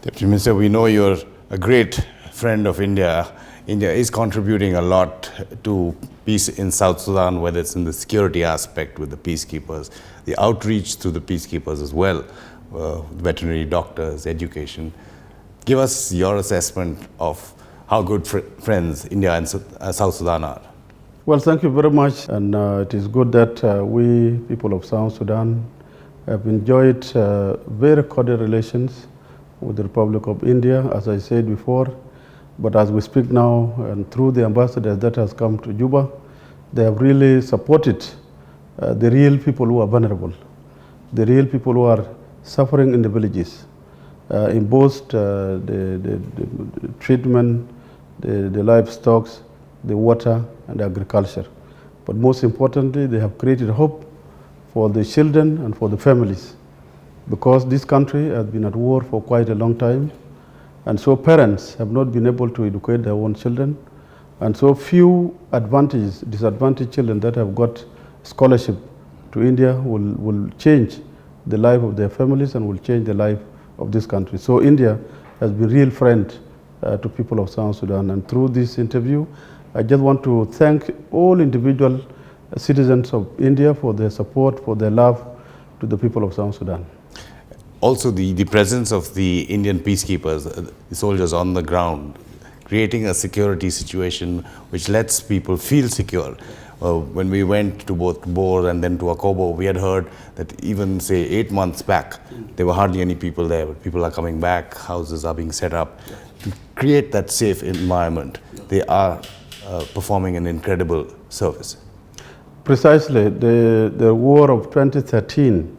Deputy Minister, we know you're a great friend of India. India is contributing a lot to peace in South Sudan, whether it's in the security aspect with the peacekeepers, the outreach through the peacekeepers as well, veterinary doctors, education. Give us your assessment of how good friends India and South Sudan are. Well, thank you very much. And it is good that we, people of South Sudan, have enjoyed very cordial relations with the Republic of India, as I said before. But as we speak now, and through the ambassadors that has come to Juba, they have really supported the real people who are vulnerable, the real people who are suffering in the villages, in both the treatment, the livestock, the water, and agriculture. But most importantly, they have created hope for the children and for the families, because this country has been at war for quite a long time, and so parents have not been able to educate their own children, and so few disadvantaged children that have got scholarship to India will change the life of their families and will change the life of this country. So India has been a real friend to people of South Sudan, and through this interview, I just want to thank all individual citizens of India for their support, for their love to the people of South Sudan. Also, the presence of the Indian peacekeepers, the soldiers on the ground, creating a security situation which lets people feel secure. When we went to both Bor and then to Akobo, we had heard that even, say, 8 months back, there were hardly any people there. But people are coming back, houses are being set up. To create that safe environment, they are performing an incredible service. Precisely. The war of 2013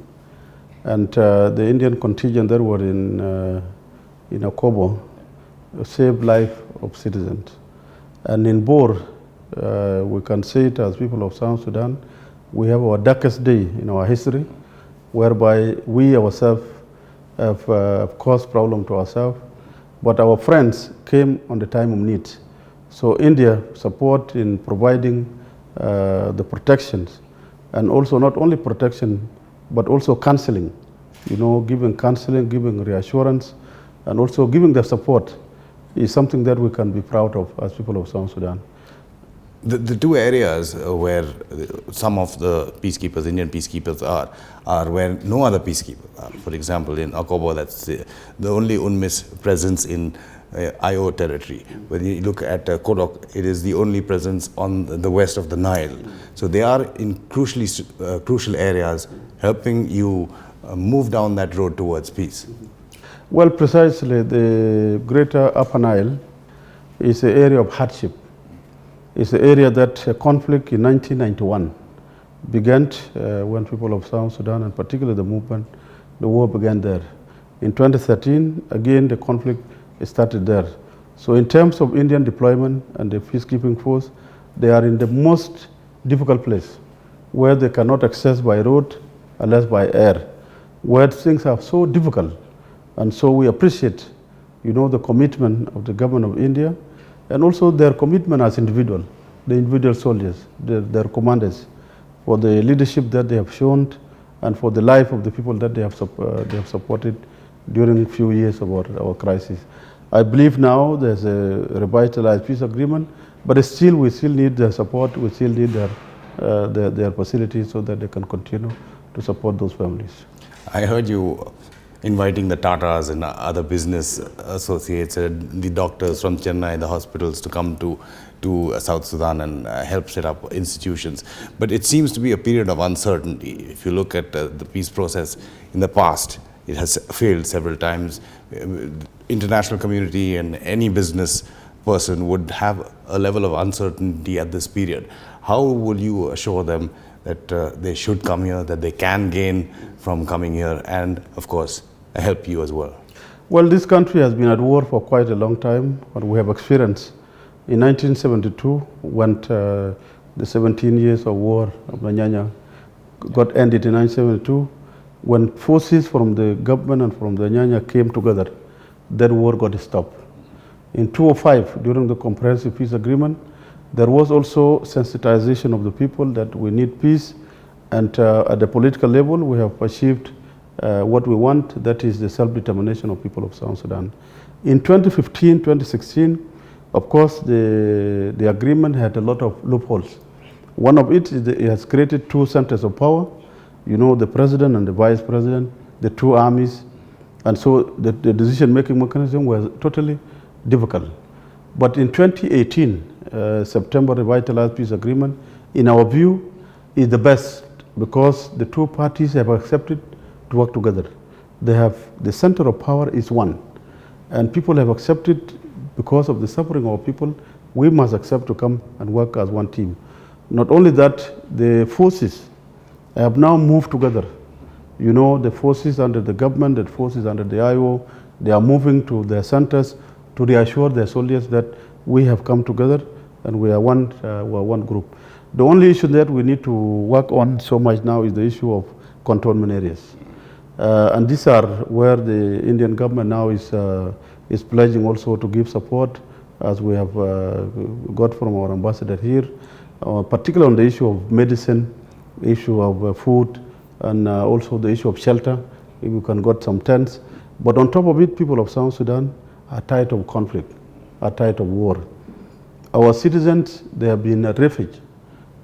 and the Indian contingent that were in Akobo saved life of citizens. And in Bor, we can say it as people of South Sudan, we have our darkest day in our history, whereby we ourselves have caused problem to ourselves, but our friends came on the time of need. So India support in providing the protections, and also not only protection, but also counseling, giving counseling, giving reassurance, and also giving the support is something that we can be proud of as people of South Sudan. The two areas where some of the peacekeepers, Indian peacekeepers are where no other peacekeeper are. For example, in Akobo, that's the only UNMISS presence in IO territory. When you look at Kodok, it is the only presence on the west of the Nile. So they are in crucial areas, helping you move down that road towards peace. Well, precisely, the greater Upper Nile is an area of hardship. It's an area that conflict in 1991 began when people of South Sudan, and particularly the war began there. In 2013, again, the conflict started there. So in terms of Indian deployment and the peacekeeping force, they are in the most difficult place, where they cannot access by road unless by air, where things are so difficult. And so we appreciate, the commitment of the government of India, and also their commitment as the individual soldiers, their commanders, for the leadership that they have shown, and for the life of the people that they have supported during a few years of our crisis. I believe now there's a revitalized peace agreement, but we still need their support, we still need their facilities so that they can continue to support those families. I heard you inviting the Tatas and other business associates, the doctors from Chennai, the hospitals, to come to South Sudan and help set up institutions. But it seems to be a period of uncertainty. If you look at the peace process in the past, it has failed several times. International community and any business person would have a level of uncertainty at this period. How will you assure them that they should come here, that they can gain from coming here, and of course help you as well? Well, this country has been at war for quite a long time, but we have experienced in 1972 when the 17 years of war of Nyanya got ended in 1972, when forces from the government and from the Nyanya came together, that war got stopped. In 2005, during the comprehensive peace agreement, there was also sensitization of the people that we need peace, and at the political level we have achieved what we want, that is the self-determination of people of South Sudan. In 2015, 2016, of course, the agreement had a lot of loopholes. One of it is that it has created two centers of power, you know, the president and the vice president, the two armies, and so the decision-making mechanism was totally difficult. But in 2018, September revitalized peace agreement, in our view, is the best because the two parties have accepted to work together. They have, the center of power is one, and people have accepted because of the suffering of people, we must accept to come and work as one team. Not only that, the forces have now moved together. You know, the forces under the government, the forces under the IO, they are moving to their centers to reassure their soldiers that we have come together and we are one group. The only issue that we need to work on so much now is the issue of cantonment areas. And these are where the Indian government now is pledging also to give support, as we have got from our ambassador here, particularly on the issue of medicine, issue of food, and also the issue of shelter, if we can get some tents. But on top of it, people of South Sudan are tired of conflict, are tired of war. Our citizens, they have been at refuge.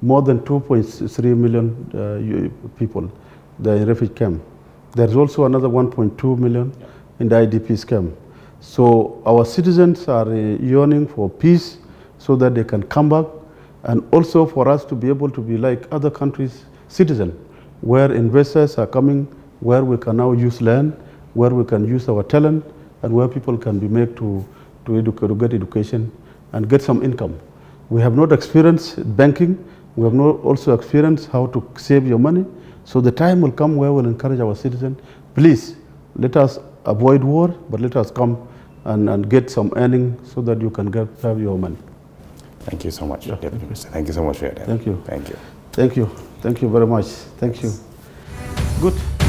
More than 2.3 million people, they are in refugee camp. There's also another 1.2 million in the IDP camp. So our citizens are yearning for peace so that they can come back, and also for us to be able to be like other countries' citizens, where investors are coming, where we can now use land, where we can use our talent, and where people can be made to get education and get some income. We have not experienced banking. We have not also experienced how to save your money. So the time will come where we'll encourage our citizens, please, let us avoid war, but let us come and get some earning so that you can have your money. Thank you so much, Deputy Minister. Thank you so much for your time. Thank you. Thank you. Thank you. Thank you very much. Thank you. Good.